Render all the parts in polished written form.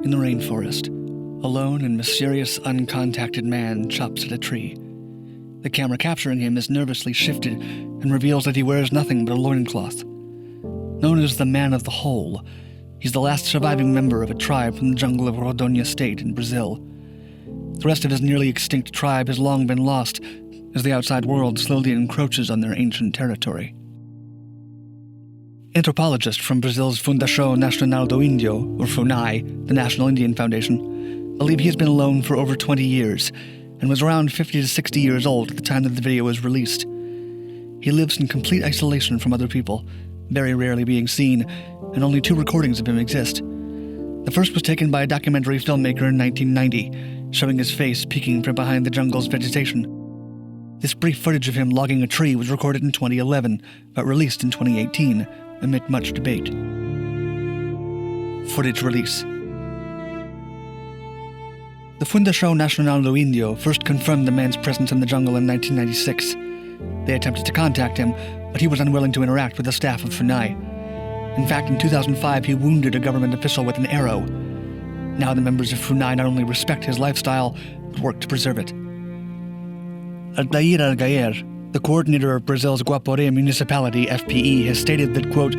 In the rainforest, a lone and mysterious uncontacted man chops at a tree. The camera capturing him is nervously shifted and reveals that he wears nothing but a loincloth. Known as the Man of the Hole, he's the last surviving member of a tribe from the jungle of Rondônia State in Brazil. The rest of his nearly extinct tribe has long been lost as the outside world slowly encroaches on their ancient territory. Anthropologists from Brazil's Fundação Nacional do Índio, or FUNAI, the National Indian Foundation, believe he has been alone for over 20 years and was around 50 to 60 years old at the time that the video was released. He lives in complete isolation from other people, very rarely being seen, and only 2 recordings of him exist. The first was taken by a documentary filmmaker in 1990, showing his face peeking from behind the jungle's vegetation. This brief footage of him logging a tree was recorded in 2011, but released in 2018, amid much debate. Footage release. The Fundação Nacional do Índio first confirmed the man's presence in the jungle in 1996. They attempted to contact him, but he was unwilling to interact with the staff of FUNAI. In fact, in 2005, he wounded a government official with an arrow. Now the members of FUNAI not only respect his lifestyle, but work to preserve it. Aldair, the coordinator of Brazil's Guaporé municipality, FPE, has stated that, quote,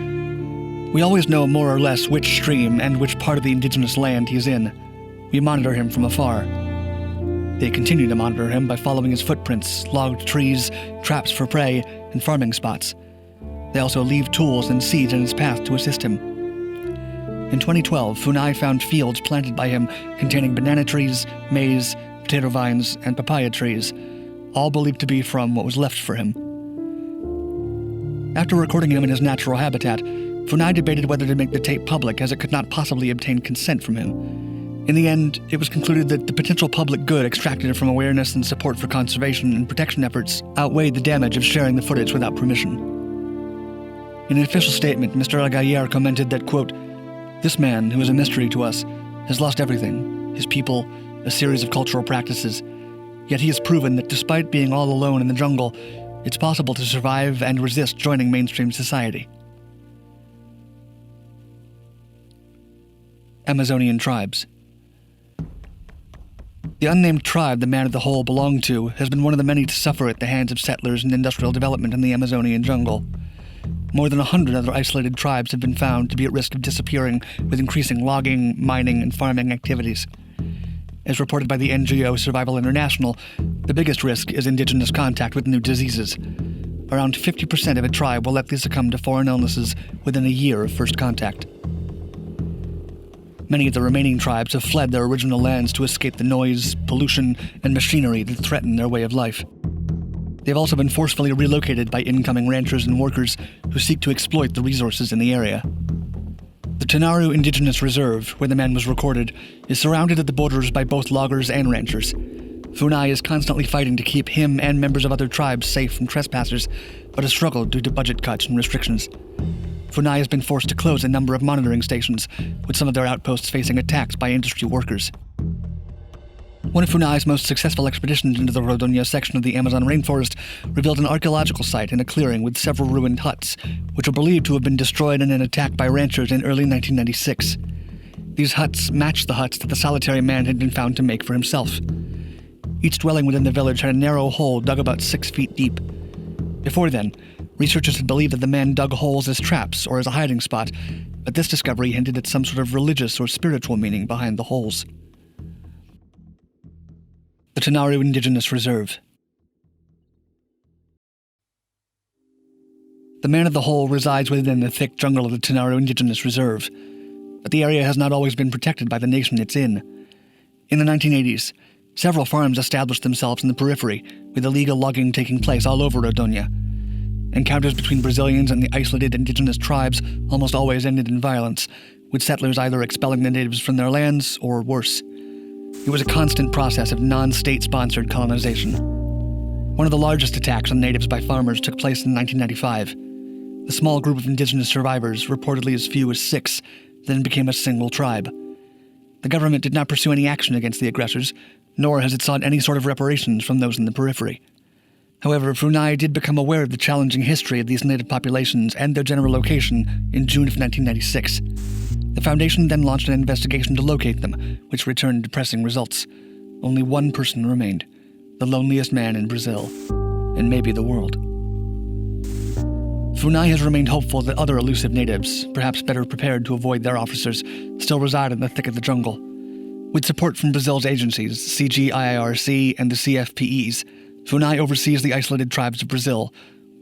"We always know more or less which stream and which part of the indigenous land he is in. We monitor him from afar." They continue to monitor him by following his footprints, logged trees, traps for prey, and farming spots. They also leave tools and seeds in his path to assist him. In 2012, FUNAI found fields planted by him containing banana trees, maize, potato vines, and papaya trees, all believed to be from what was left for him. After recording him in his natural habitat, FUNAI debated whether to make the tape public, as it could not possibly obtain consent from him. In the end, it was concluded that the potential public good extracted from awareness and support for conservation and protection efforts outweighed the damage of sharing the footage without permission. In an official statement, Mr. Aldair commented that, quote, "This man, who is a mystery to us, has lost everything, his people, a series of cultural practices. Yet he has proven that despite being all alone in the jungle, it's possible to survive and resist joining mainstream society." Amazonian tribes. The unnamed tribe the Man of the Hole belonged to has been one of the many to suffer at the hands of settlers and industrial development in the Amazonian jungle. More than 100 other isolated tribes have been found to be at risk of disappearing with increasing logging, mining, and farming activities. As reported by the NGO Survival International, the biggest risk is indigenous contact with new diseases. Around 50% of a tribe will likely succumb to foreign illnesses within a year of first contact. Many of the remaining tribes have fled their original lands to escape the noise, pollution, and machinery that threaten their way of life. They've also been forcefully relocated by incoming ranchers and workers who seek to exploit the resources in the area. The Tanaru Indigenous Reserve, where the man was recorded, is surrounded at the borders by both loggers and ranchers. FUNAI is constantly fighting to keep him and members of other tribes safe from trespassers, but has struggled due to budget cuts and restrictions. FUNAI has been forced to close a number of monitoring stations, with some of their outposts facing attacks by industry workers. One of FUNAI's most successful expeditions into the Rondônia section of the Amazon rainforest revealed an archaeological site in a clearing with several ruined huts, which are believed to have been destroyed in an attack by ranchers in early 1996. These huts matched the huts that the solitary man had been found to make for himself. Each dwelling within the village had a narrow hole dug about 6 feet deep. Before then, researchers had believed that the man dug holes as traps or as a hiding spot, but this discovery hinted at some sort of religious or spiritual meaning behind the holes. The Tanaru Indigenous Reserve. The Man of the Hole resides within the thick jungle of the Tanaru Indigenous Reserve, but the area has not always been protected by the nation it's in. In the 1980s, several farms established themselves in the periphery, with illegal logging taking place all over Rondônia. Encounters between Brazilians and the isolated indigenous tribes almost always ended in violence, with settlers either expelling the natives from their lands or worse. It was a constant process of non-state-sponsored colonization. One of the largest attacks on natives by farmers took place in 1995. The small group of indigenous survivors, reportedly as few as 6, then became a single tribe. The government did not pursue any action against the aggressors, nor has it sought any sort of reparations from those in the periphery. However, Funai did become aware of the challenging history of these native populations and their general location in June of 1996. The Foundation then launched an investigation to locate them, which returned depressing results. Only one person remained, the loneliest man in Brazil, and maybe the world. Funai has remained hopeful that other elusive natives, perhaps better prepared to avoid their officers, still reside in the thick of the jungle. With support from Brazil's agencies, CGIIRC and the CFPEs, Funai oversees the isolated tribes of Brazil,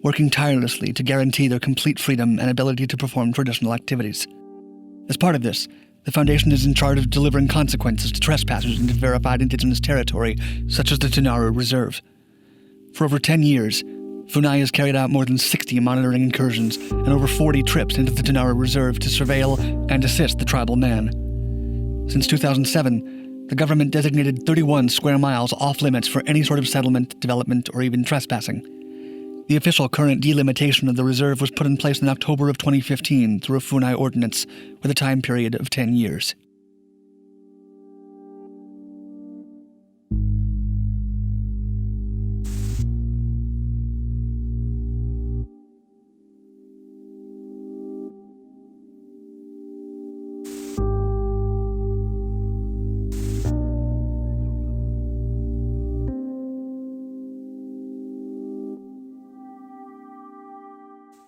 working tirelessly to guarantee their complete freedom and ability to perform traditional activities. As part of this, the Foundation is in charge of delivering consequences to trespassers into verified indigenous territory, such as the Tunaru Reserve. For over 10 years, Funai has carried out more than 60 monitoring incursions and over 40 trips into the Tunaru Reserve to surveil and assist the tribal man. Since 2007, the government designated 31 square miles off-limits for any sort of settlement, development, or even trespassing. The official current delimitation of the reserve was put in place in October of 2015 through a Funai ordinance with a time period of 10 years.